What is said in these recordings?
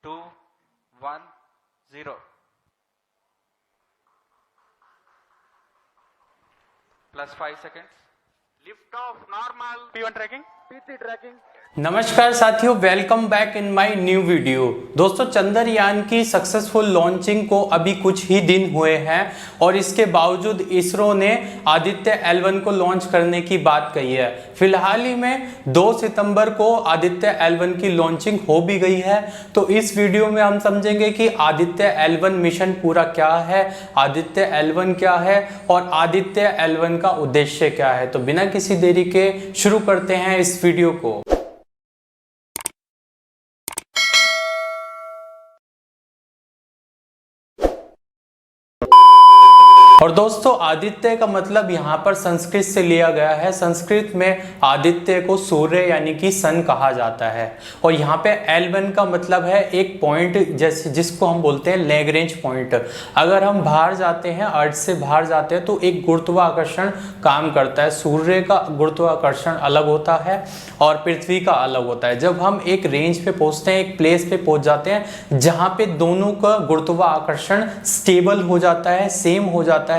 2 1 0 +5 seconds. Lift off normal. P1 tracking. P3 tracking. नमस्कार साथियों, welcome back in my new video. दोस्तों, चंद्रयान की successful launching को अभी कुछ ही दिन हुए हैं और इसके बावजूद इसरो ने आदित्य L1 को लॉन्च करने की बात कही है। फिलहाल ही में 2 सितंबर को आदित्य L1 की लॉन्चिंग हो भी गई है। तो इस वीडियो में हम समझेंगे कि आदित्य L1 मिशन पूरा क्या है, आदित्य L1 क्या है और आदित्य L1 का उद्देश्य क्या है। तो बिना किसी देरी के शुरू करते हैं इस वीडियो को। और दोस्तों, आदित्य का मतलब यहाँ पर संस्कृत से लिया गया है। संस्कृत में आदित्य को सूर्य यानी कि सन कहा जाता है। और यहाँ पे L1 का मतलब है एक पॉइंट, जैसे जिसको हम बोलते हैं लैग्रेंज पॉइंट। अगर हम बाहर जाते हैं, अर्थ से बाहर जाते हैं, तो एक गुरुत्वाकर्षण काम करता है। सूर्य का गुरुत्वाकर्षण अलग होता है और पृथ्वी का अलग होता है। जब हम एक रेंज पे पहुँचते हैं, एक प्लेस पे पहुँच जाते हैं जहाँ पे दोनों का गुरुत्वाकर्षण स्टेबल हो जाता है, सेम हो जाता है,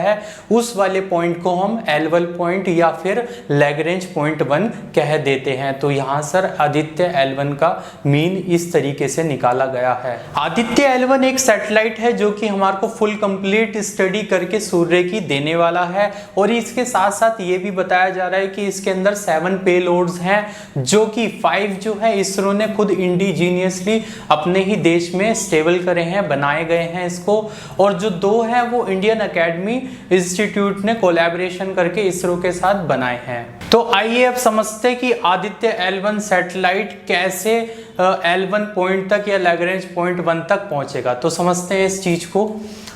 उस वाले पॉइंट को हम L1 पॉइंट या फिर लैग्रेंज पॉइंट 1 कह देते हैं। तो यहां सर आदित्य L1 का मीन इस तरीके से निकाला गया है। आदित्य L1 एक सैटेलाइट है जो कि हमारे को फुल कंप्लीट स्टडी करके सूर्य की देने वाला है। और इसके साथ साथ ये भी बताया जा रहा है कि इसके अंदर 7 पेलोड्स हैं, जो कि 5 जो है इसरो ने खुद इंडिजीनियसली अपने ही देश में स्टेबल करे हैं, बनाए गए हैं इसको। और जो 2 है वो इंडियन एकेडमी इंस्टीट्यूट ने कोलैबोरेशन करके इसरो के साथ बनाए हैं। तो आइए अब समझते कि आदित्य L1 सैटेलाइट कैसे L1 पॉइंट तक या लैग्रेंज पॉइंट 1 तक पहुंचेगा। तो समझते हैं इस चीज को।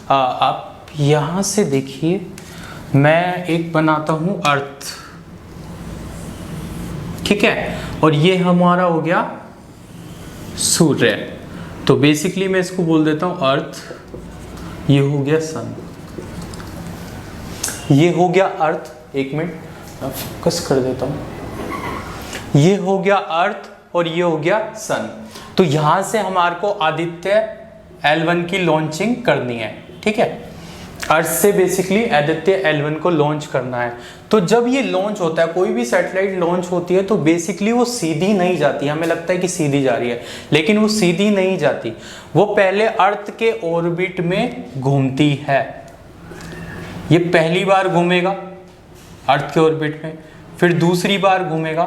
आप यहां से देखिए, मैं एक बनाता हूं अर्थ, ठीक है, और ये हमारा हो गया सूर्य। तो बेसिकली मैं इसको बोल देता हूं अर्थ, ये हो गया सन, ये हो गया अर्थ। एक मिनट फोकस कर देता हूं। ये हो गया अर्थ और ये हो गया सन। तो यहां से हमारे को आदित्य L1 की लॉन्चिंग करनी है, ठीक है। अर्थ से बेसिकली आदित्य L1 को लॉन्च करना है। तो जब ये लॉन्च होता है, कोई भी सैटेलाइट लॉन्च होती है, तो बेसिकली वो सीधी नहीं जाती। हमें लगता है कि सीधी जा रही है, लेकिन वो सीधी नहीं जाती। वो पहले अर्थ के ऑर्बिट में घूमती है। ये पहली बार घूमेगा अर्थ के ऑर्बिट में, फिर दूसरी बार घूमेगा,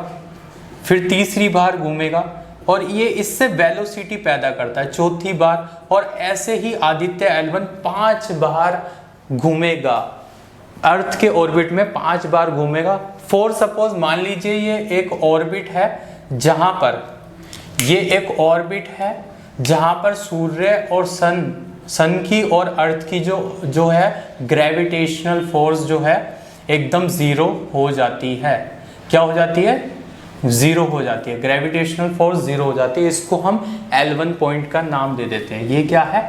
फिर तीसरी बार घूमेगा, और ये इससे वेलोसिटी पैदा करता है चौथी बार। और ऐसे ही आदित्य L1 5 बार घूमेगा अर्थ के ऑर्बिट में, 5 बार घूमेगा। फॉर सपोज मान लीजिए ये एक ऑर्बिट है जहां पर, ये एक ऑर्बिट है जहां पर सूर्य और सन की और अर्थ की जो है ग्रेविटेशनल फोर्स जो है एकदम 0 हो जाती है। क्या हो जाती है? 0 हो जाती है। ग्रेविटेशनल फोर्स 0 हो जाती है। इसको हम L1 पॉइंट का नाम दे देते हैं। ये क्या है?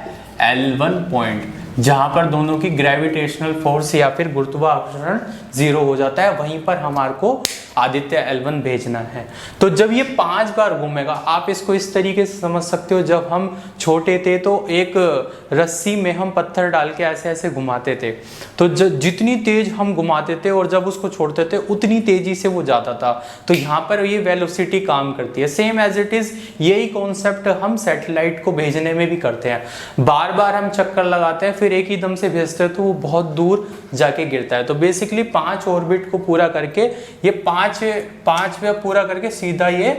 L1 पॉइंट, जहां पर दोनों की ग्रेविटेशनल फोर्स या फिर गुरुत्वाकर्षण 0 हो जाता है, वहीं पर हमारे को आदित्य L1 भेजना है। तो जब ये 5 बार घूमेगा, आप इसको इस तरीके से समझ सकते हो, जब हम छोटे थे तो एक रस्सी में हम पत्थर डाल के ऐसे ऐसे घुमाते थे। तो जितनी तेज हम घुमाते थे और जब उसको छोड़ते थे उतनी तेजी से वो जाता था। तो यहाँ पर ये वेलोसिटी काम करती है। सेम एज इट इज यही कॉन्सेप्ट हम सैटेलाइट को भेजने में भी करते हैं। बार बार हम चक्कर लगाते हैं, फिर एक ही दम से भेजते हैं, तो वो बहुत दूर जाके गिरता है। तो बेसिकली 5 ऑर्बिट को पूरा करके, ये 5 पे पूरा करके सीधा ये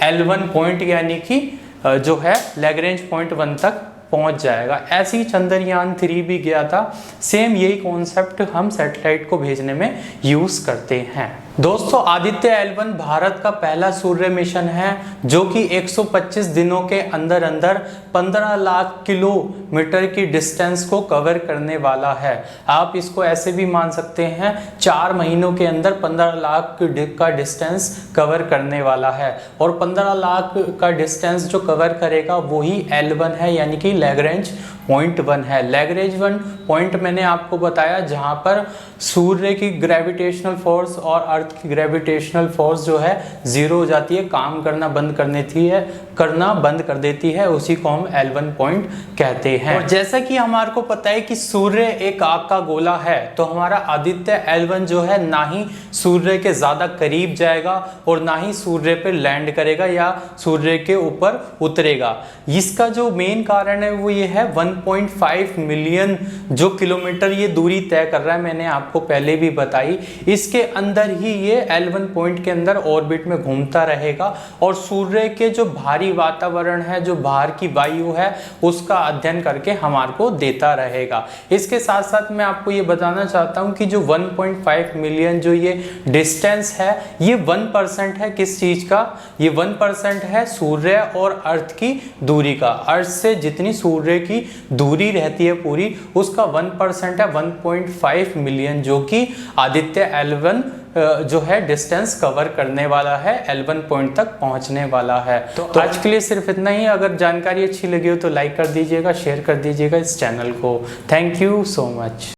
L1 पॉइंट यानी कि जो है लैग्रेंज पॉइंट 1 तक पहुंच जाएगा। ऐसे ही चंद्रयान 3 भी गया था। सेम यही कॉन्सेप्ट हम सैटेलाइट को भेजने में यूज करते हैं। दोस्तों, आदित्य L1 भारत का पहला सूर्य मिशन है जो कि 125 दिनों के अंदर अंदर 15 लाख किलोमीटर की डिस्टेंस को कवर करने वाला है। आप इसको ऐसे भी मान सकते हैं, 4 महीनों के अंदर 15 लाख का डिस्टेंस कवर करने वाला है। और 15 लाख का डिस्टेंस जो कवर करेगा वही L1 है, यानी कि लैग्रेंज पॉइंट 1 है। लैग्रेंज 1 पॉइंट मैंने आपको बताया जहां पर सूर्य की ग्रेविटेशनल फोर्स और अर्थ की ग्रेविटेशनल फोर्स जो है 0 हो जाती है, काम करना बंद कर देती है, करना बंद कर देती है, उसी को हम L1 पॉइंट कहते हैं। और जैसा कि हमारे को पता है कि सूर्य एक आग का गोला है, तो हमारा आदित्य L1 जो है ना ही सूर्य के ज़्यादा करीब जाएगा और ना ही सूर्य पे लैंड करेगा या सूर्य के ऊपर उतरेगा। इसका जो मेन कारण है वो ये है 1.5 मिलियन जो किलोमीटर ये दूरी तय कर रहा है, मैंने आपको पहले भी बताई। इसके अंदर ही ये L1 पॉइंट के अंदर ऑर्बिट में घूमता रहेगा और सूर्य के जो भारी वातावरण है, जो बाहर की वायु है, उसका अध्ययन करके हमारे को देता रहेगा। इसके साथ साथ मैं आपको ये बताना चाहता हूँ कि जो 1.5 मिलियन जो ये डिस्टेंस है, ये 1% है किस चीज़ का? ये 1% है सूर्य और अर्थ की दूरी का। अर्थ से जितनी सूर्य की दूरी रहती है पूरी, उसका 1% है 1.5 मिलियन, जो कि आदित्य L1 जो है डिस्टेंस कवर करने वाला है, L1 पॉइंट तक पहुंचने वाला है। तो आज के लिए सिर्फ इतना ही। अगर जानकारी अच्छी लगी हो तो लाइक कर दीजिएगा, शेयर कर दीजिएगा इस चैनल को। Thank you so much.